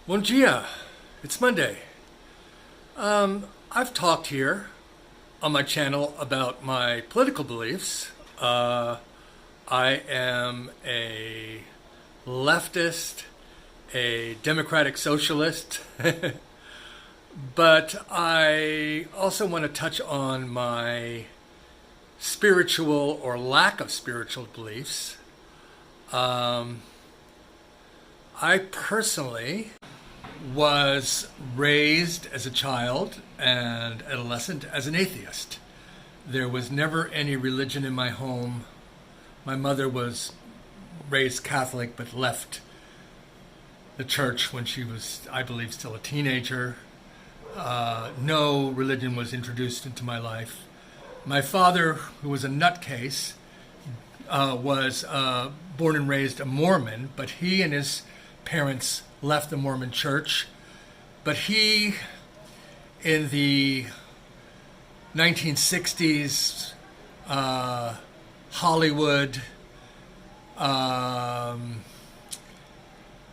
Bom dia. It's Monday. I've talked here on my channel about my political beliefs. I am a leftist, a democratic socialist, but I also want to touch on my spiritual or lack of spiritual beliefs. I personally was raised as a child and adolescent as an atheist. There was never any religion in my home. My mother was raised Catholic but left the church when she was, I believe, still a teenager. No religion was introduced into my life. My father, who was a nutcase, was born and raised a Mormon, but he and his parents left the Mormon church. But he, in the 1960s, Hollywood, and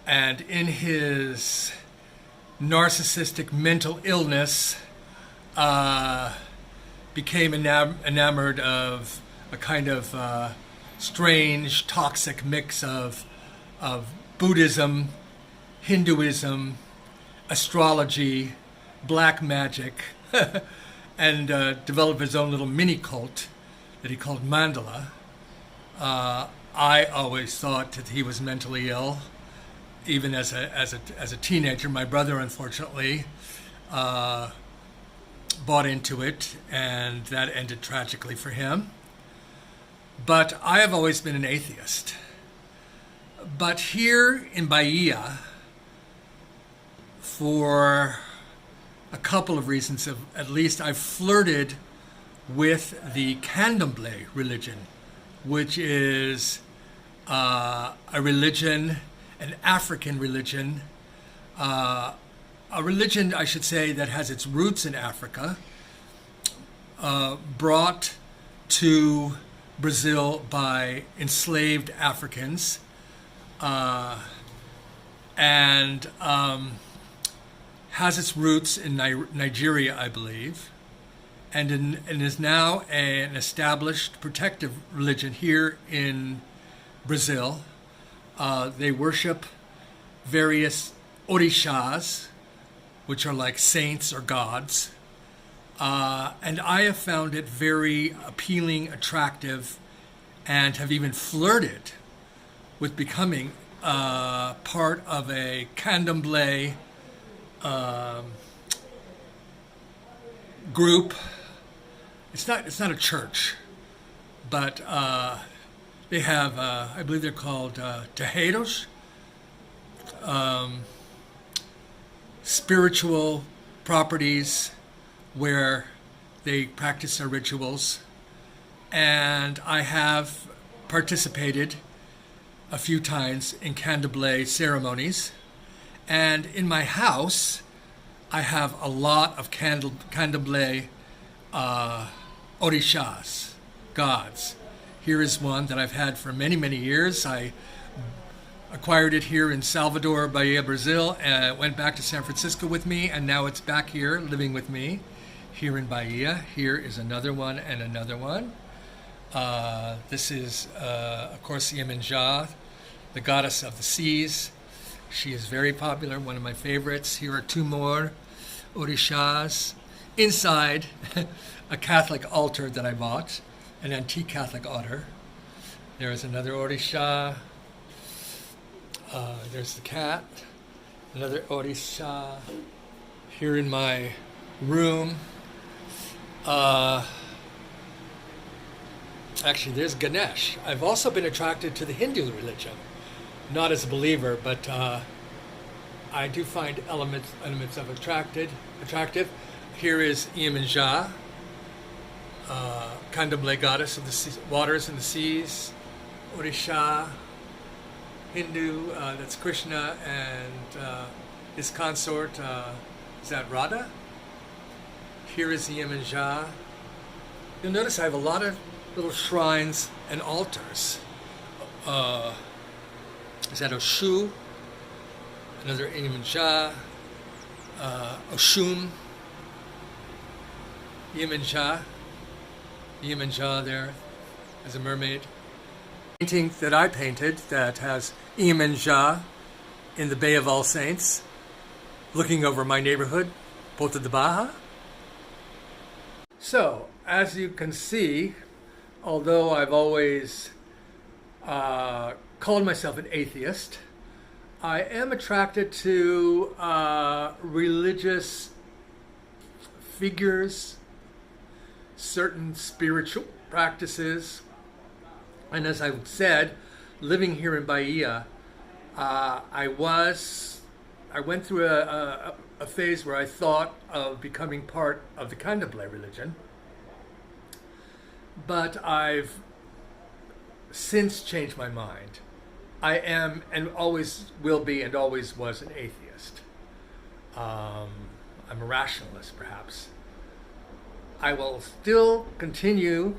in his narcissistic mental illness, became enamored of a kind of strange, toxic mix of Buddhism, Hinduism, astrology, black magic, and developed his own little mini cult that he called Mandala. I always thought that he was mentally ill, even as a teenager. My brother, unfortunately, bought into it, and that ended tragically for him. But I have always been an atheist. But here in Bahia, for a couple of reasons, at least, I've flirted with the Candomblé religion, which is a religion, an African religion, a religion, I should say, that has its roots in Africa, brought to Brazil by enslaved Africans, and has its roots in Nigeria, I believe, and is now an established protective religion here in Brazil. They worship various orishas, which are like saints or gods. And I have found it very appealing, attractive, and have even flirted with becoming part of a Candomblé group. It's not a church, but they have, I believe they're called terreiros, spiritual properties where they practice their rituals. And I have participated a few times in Candomblé ceremonies. And in my house, I have a lot of Candomblé orishas, gods. Here is one that I've had for many, many years. I acquired it here in Salvador, Bahia, Brazil, and went back to San Francisco with me, and now it's back here living with me here in Bahia. Here is another one and another one. This is, of course, Iemanjá, the goddess of the seas. She is very popular, one of my favorites. Here are two more orishas inside a Catholic altar that I bought, an antique Catholic altar. There is another orisha. There's the cat. Another orisha here in my room. Actually, there's Ganesh. I've also been attracted to the Hindu religion. Not as a believer, but I do find elements of attractive. Here is Iemanjá, Candomblé goddess of the seas, waters and the seas, Orisha, Hindu, that's Krishna, and his consort, is that Radha? Here is the Iemanjá. You'll notice I have a lot of little shrines and altars. Is that Oshu? another Iemanjá, Oshun, Iemanjá there as a mermaid. Painting that I painted that has Iemanjá in the Bay of All Saints, looking over my neighborhood, Ponta de Baja. So, as you can see, although I've always called myself an atheist, I am attracted to religious figures, certain spiritual practices, and as I said, living here in Bahia, I went through a phase where I thought of becoming part of the Candomblé religion, but I've since changed my mind. I am and always will be and always was an atheist. I'm a rationalist, perhaps. I will still continue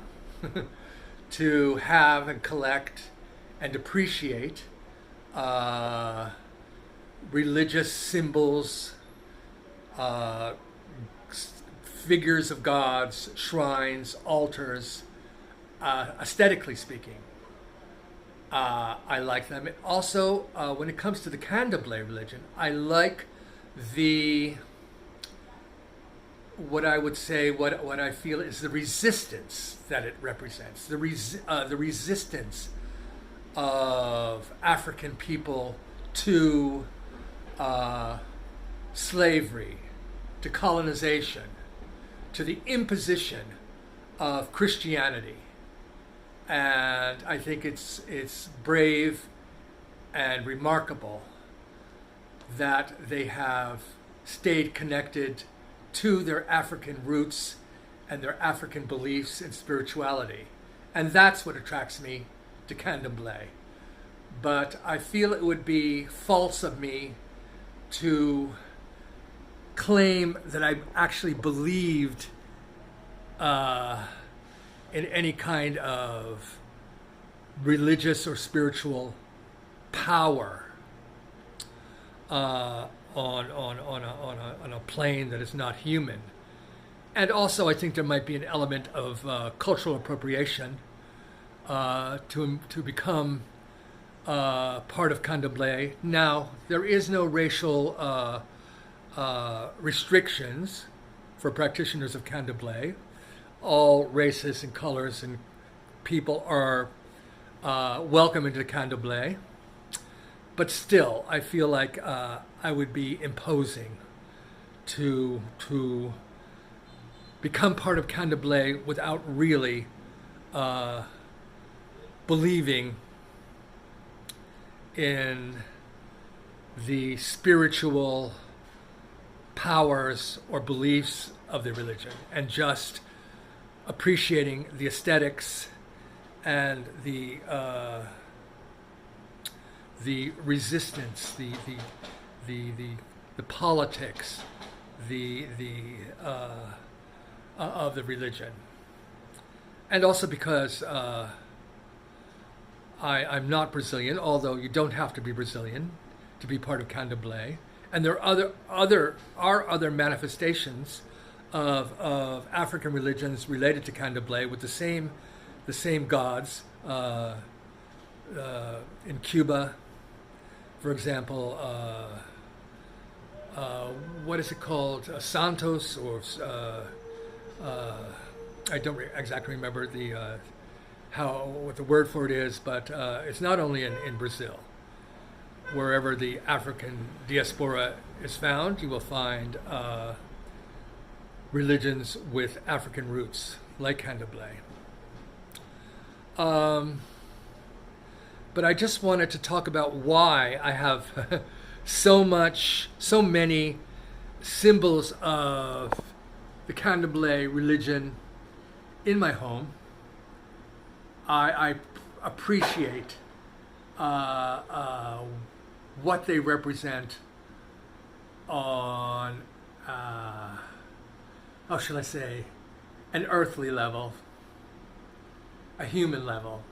to have and collect and appreciate religious symbols, figures of gods, shrines, altars, aesthetically speaking. I like them. Also, when it comes to the Candomblé religion, I like what I would say, what I feel is the resistance that it represents, the resistance of African people to slavery, to colonization, to the imposition of Christianity. And I think it's brave and remarkable that they have stayed connected to their African roots and their African beliefs and spirituality. And that's what attracts me to Candomblé. But I feel it would be false of me to claim that I actually believed in any kind of religious or spiritual power on a plane that is not human. And also I think there might be an element of cultural appropriation to become part of Candomblé. Now, there is no racial restrictions for practitioners of Candomblé. All races and colors and people are welcome into Candomblé. But still, I feel like I would be imposing to become part of Candomblé without really believing in the spiritual powers or beliefs of the religion, and just appreciating the aesthetics and the resistance, the politics, of the religion, and also because I'm not Brazilian, although you don't have to be Brazilian to be part of Candomblé, and there are other manifestations of African religions related to Candomblé with the same gods. In Cuba, for example, what is it called? Santos, or I don't exactly remember what the word for it is, but it's not only in Brazil. Wherever the African diaspora is found, you will find religions with African roots, like Candomblé. But I just wanted to talk about why I have so many symbols of the Candomblé religion in my home. I appreciate what they represent on, how shall I say, an earthly level, a human level.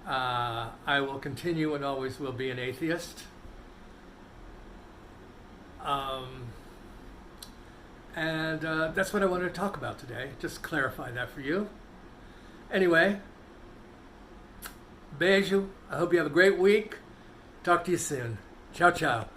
I will continue and always will be an atheist. Um, and that's what I wanted to talk about today. Just clarify that for you. Anyway, beijo. I hope you have a great week. Talk to you soon. Ciao, ciao.